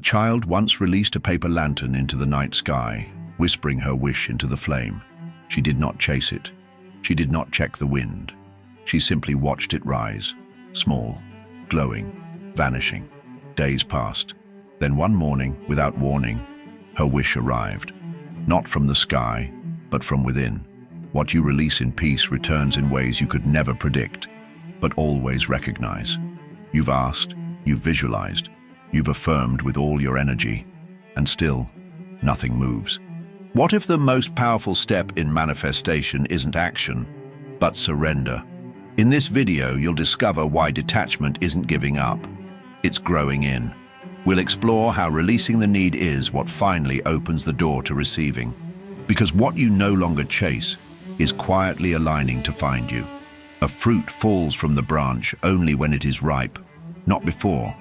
child once released a paper lantern into the night sky, whispering her wish into the flame. She did not chase it. She did not check the wind. She simply watched it rise, small, glowing, vanishing. Days passed. Then one morning, without warning, her wish arrived. Not from the sky, but from within. What you release in peace returns in ways you could never predict, but always recognize. You've asked, you've visualized, you've affirmed with all your energy, and still, nothing moves. What if the most powerful step in manifestation isn't action, but surrender? In this video, you'll discover why detachment isn't giving up, it's growing in. We'll explore how releasing the need is what finally opens the door to receiving. Because what you no longer chase is quietly aligning to find you. A fruit falls from the branch only when it is ripe, not before.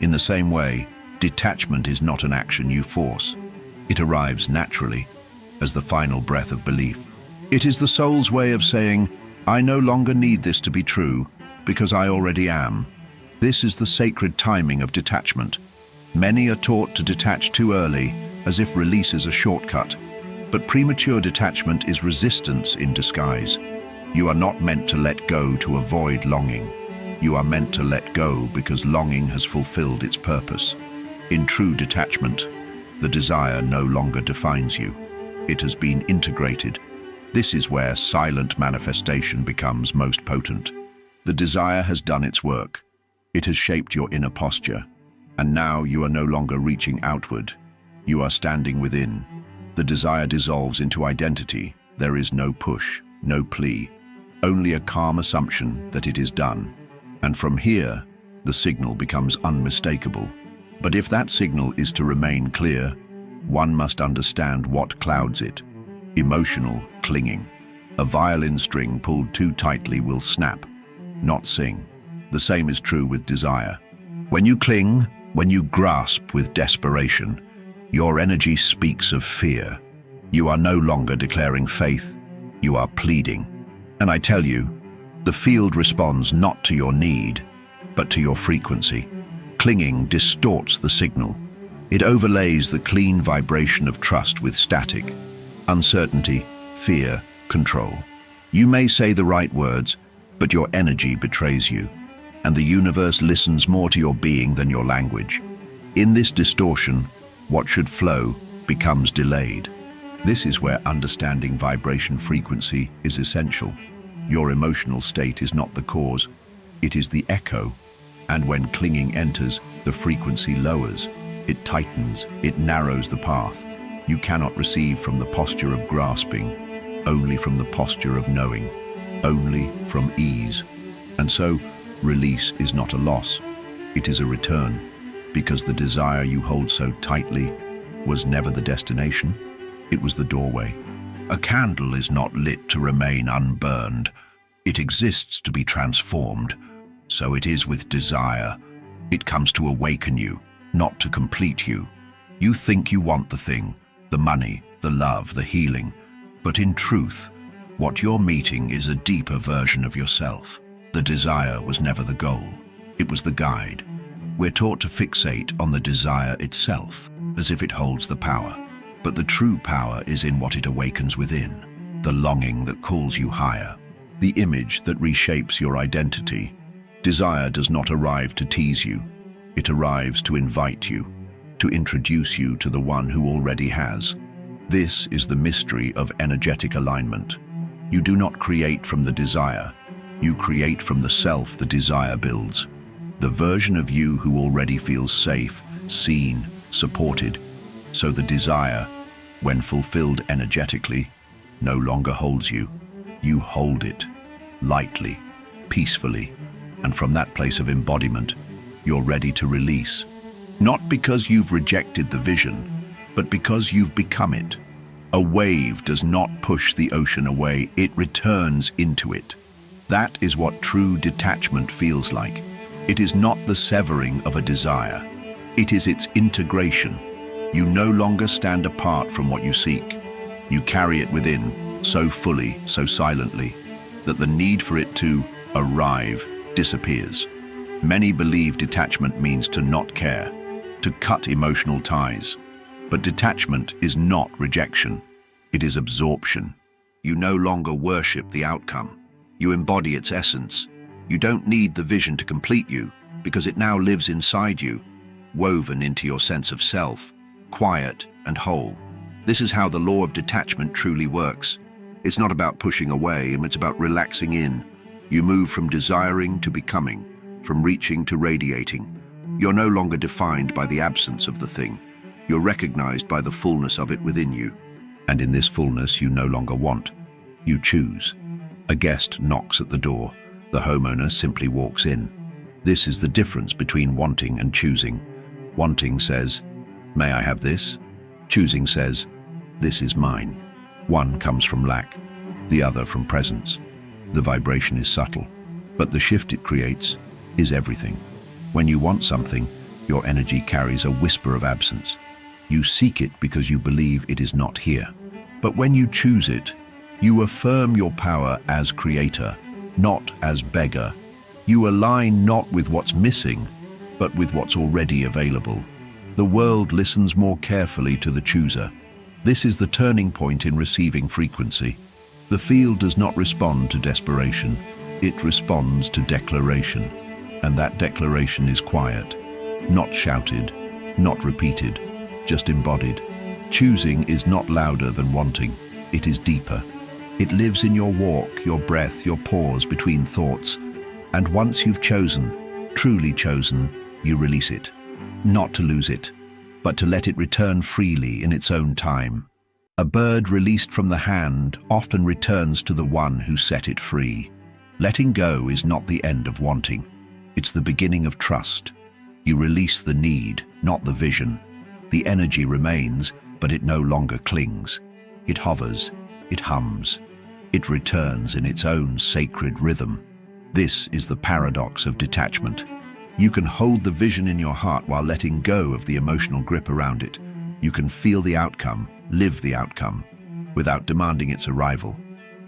In the same way, detachment is not an action you force. It arrives naturally, as the final breath of belief. It is the soul's way of saying, I no longer need this to be true, because I already am. This is the sacred timing of detachment. Many are taught to detach too early, as if release is a shortcut. But premature detachment is resistance in disguise. You are not meant to let go to avoid longing. You are meant to let go because longing has fulfilled its purpose. In true detachment, the desire no longer defines you. It has been integrated. This is where silent manifestation becomes most potent. The desire has done its work. It has shaped your inner posture. And now you are no longer reaching outward. You are standing within. The desire dissolves into identity. There is no push, no plea, only a calm assumption that it is done. And from here, the signal becomes unmistakable. But if that signal is to remain clear, one must understand what clouds it. Emotional clinging. A violin string pulled too tightly will snap, not sing. The same is true with desire. When you cling, when you grasp with desperation, your energy speaks of fear. You are no longer declaring faith, you are pleading. And I tell you, the field responds not to your need, but to your frequency. Clinging distorts the signal. It overlays the clean vibration of trust with static, uncertainty, fear, control. You may say the right words, but your energy betrays you, and the universe listens more to your being than your language. In this distortion, what should flow becomes delayed. This is where understanding vibration frequency is essential. Your emotional state is not the cause, it is the echo. And when clinging enters, the frequency lowers. It tightens, it narrows the path. You cannot receive from the posture of grasping, only from the posture of knowing, only from ease. And so, release is not a loss, it is a return, because the desire you hold so tightly was never the destination, it was the doorway. A candle is not lit to remain unburned, it exists to be transformed. So it is with desire. It comes to awaken you, not to complete you. You think you want the thing, the money, the love, the healing, but in truth, what you're meeting is a deeper version of yourself. The desire was never the goal, it was the guide. We're taught to fixate on the desire itself, as if it holds the power. But the true power is in what it awakens within, the longing that calls you higher, the image that reshapes your identity. Desire does not arrive to tease you, it arrives to invite you, to introduce you to the one who already has. This is the mystery of energetic alignment. You do not create from the desire, you create from the self the desire builds. The version of you who already feels safe, seen, supported. So the desire, when fulfilled energetically, no longer holds you. You hold it, lightly, peacefully, and from that place of embodiment, you're ready to release. Not because you've rejected the vision, but because you've become it. A wave does not push the ocean away, it returns into it. That is what true detachment feels like. It is not the severing of a desire, it is its integration. You no longer stand apart from what you seek. You carry it within, so fully, so silently, that the need for it to arrive disappears. Many believe detachment means to not care, to cut emotional ties. But detachment is not rejection. It is absorption. You no longer worship the outcome. You embody its essence. You don't need the vision to complete you, because it now lives inside you, woven into your sense of self, quiet and whole. This is how the law of detachment truly works. It's not about pushing away, it's about relaxing in. You move from desiring to becoming, from reaching to radiating. You're no longer defined by the absence of the thing. You're recognized by the fullness of it within you. And in this fullness you no longer want. You choose. A guest knocks at the door. The homeowner simply walks in. This is the difference between wanting and choosing. Wanting says, "May I have this?" Choosing says, "This is mine." One comes from lack, the other from presence. The vibration is subtle, but the shift it creates is everything. When you want something, your energy carries a whisper of absence. You seek it because you believe it is not here. But when you choose it, you affirm your power as creator, not as beggar. You align not with what's missing, but with what's already available. The world listens more carefully to the chooser. This is the turning point in receiving frequency. The field does not respond to desperation. It responds to declaration. And that declaration is quiet, not shouted, not repeated, just embodied. Choosing is not louder than wanting. It is deeper. It lives in your walk, your breath, your pause between thoughts. And once you've chosen, truly chosen, you release it. Not to lose it, but to let it return freely in its own time. A bird released from the hand often returns to the one who set it free. Letting go is not the end of wanting. It's the beginning of trust. You release the need, not the vision. The energy remains, but it no longer clings. It hovers, it hums. It returns in its own sacred rhythm. This is the paradox of detachment. You can hold the vision in your heart while letting go of the emotional grip around it. You can feel the outcome, live the outcome, without demanding its arrival.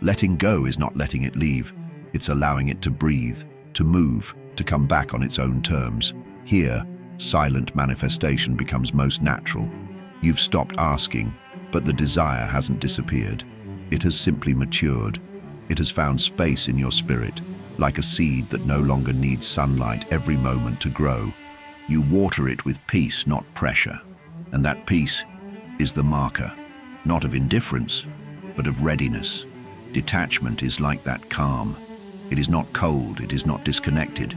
Letting go is not letting it leave. It's allowing it to breathe, to move, to come back on its own terms. Here, silent manifestation becomes most natural. You've stopped asking, but the desire hasn't disappeared. It has simply matured. It has found space in your spirit, like a seed that no longer needs sunlight every moment to grow. You water it with peace, not pressure. And that peace is the marker, not of indifference, but of readiness. Detachment is like that calm. It is not cold, it is not disconnected.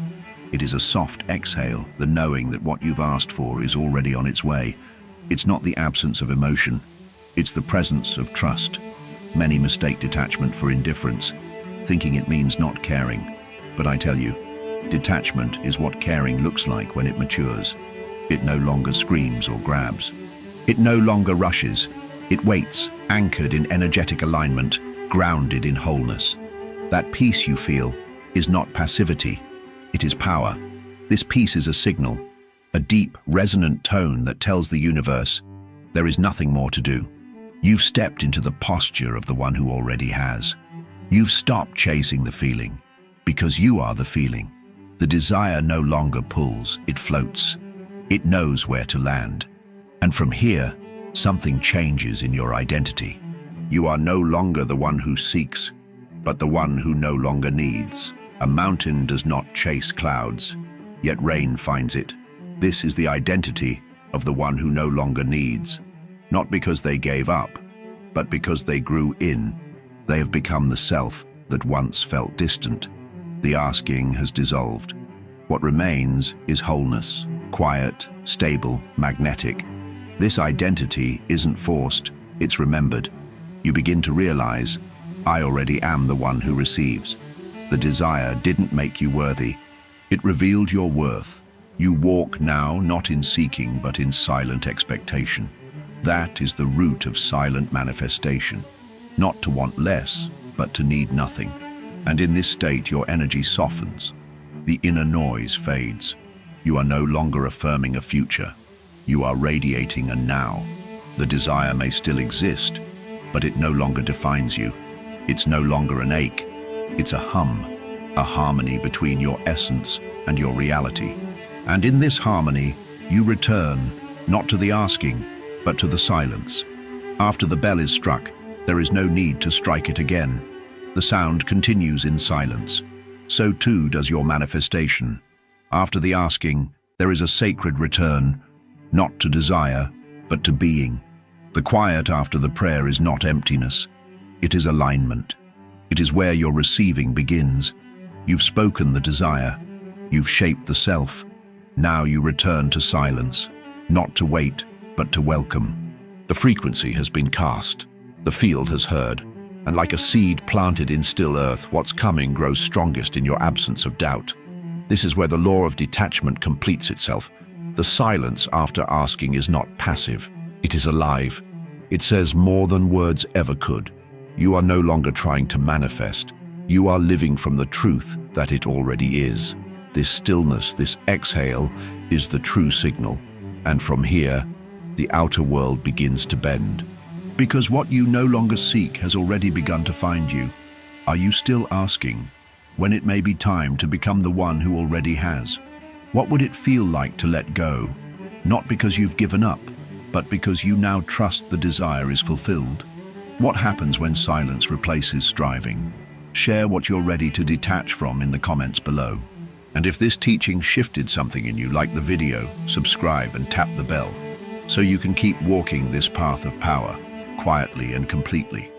It is a soft exhale, the knowing that what you've asked for is already on its way. It's not the absence of emotion, it's the presence of trust. Many mistake detachment for indifference, thinking it means not caring. But I tell you, detachment is what caring looks like when it matures. It no longer screams or grabs. It no longer rushes. It waits, anchored in energetic alignment, grounded in wholeness. That peace you feel is not passivity, it is power. This peace is a signal, a deep, resonant tone that tells the universe, there is nothing more to do. You've stepped into the posture of the one who already has. You've stopped chasing the feeling, because you are the feeling. The desire no longer pulls, it floats. It knows where to land. And from here, something changes in your identity. You are no longer the one who seeks, but the one who no longer needs. A mountain does not chase clouds, yet rain finds it. This is the identity of the one who no longer needs. Not because they gave up, but because they grew in. They have become the self that once felt distant. The asking has dissolved. What remains is wholeness, quiet, stable, magnetic. This identity isn't forced, it's remembered. You begin to realize, I already am the one who receives. The desire didn't make you worthy. It revealed your worth. You walk now not in seeking but in silent expectation. That is the root of silent manifestation. Not to want less, but to need nothing. And in this state your energy softens. The inner noise fades. You are no longer affirming a future. You are radiating a now. The desire may still exist, but it no longer defines you. It's no longer an ache. It's a hum, a harmony between your essence and your reality. And in this harmony, You return, not to the asking, but to the silence. After the bell is struck, there is no need to strike it again. The sound continues in silence. So too does your manifestation. After the asking, there is a sacred return, not to desire, but to being. The quiet after the prayer is not emptiness. It is alignment. It is where your receiving begins. You've spoken the desire. You've shaped the self. Now you return to silence, not to wait, but to welcome. The frequency has been cast. The field has heard. And like a seed planted in still earth, what's coming grows strongest in your absence of doubt. This is where the law of detachment completes itself. The silence after asking is not passive. It is alive. It says more than words ever could. You are no longer trying to manifest. You are living from the truth that it already is. This stillness, this exhale, is the true signal. And from here, the outer world begins to bend. Because what you no longer seek has already begun to find you. Are you still asking when it may be time to become the one who already has? What would it feel like to let go? Not because you've given up, but because you now trust the desire is fulfilled. What happens when silence replaces striving? Share what you're ready to detach from in the comments below. And if this teaching shifted something in you, like the video, subscribe and tap the bell, so you can keep walking this path of power, quietly and completely.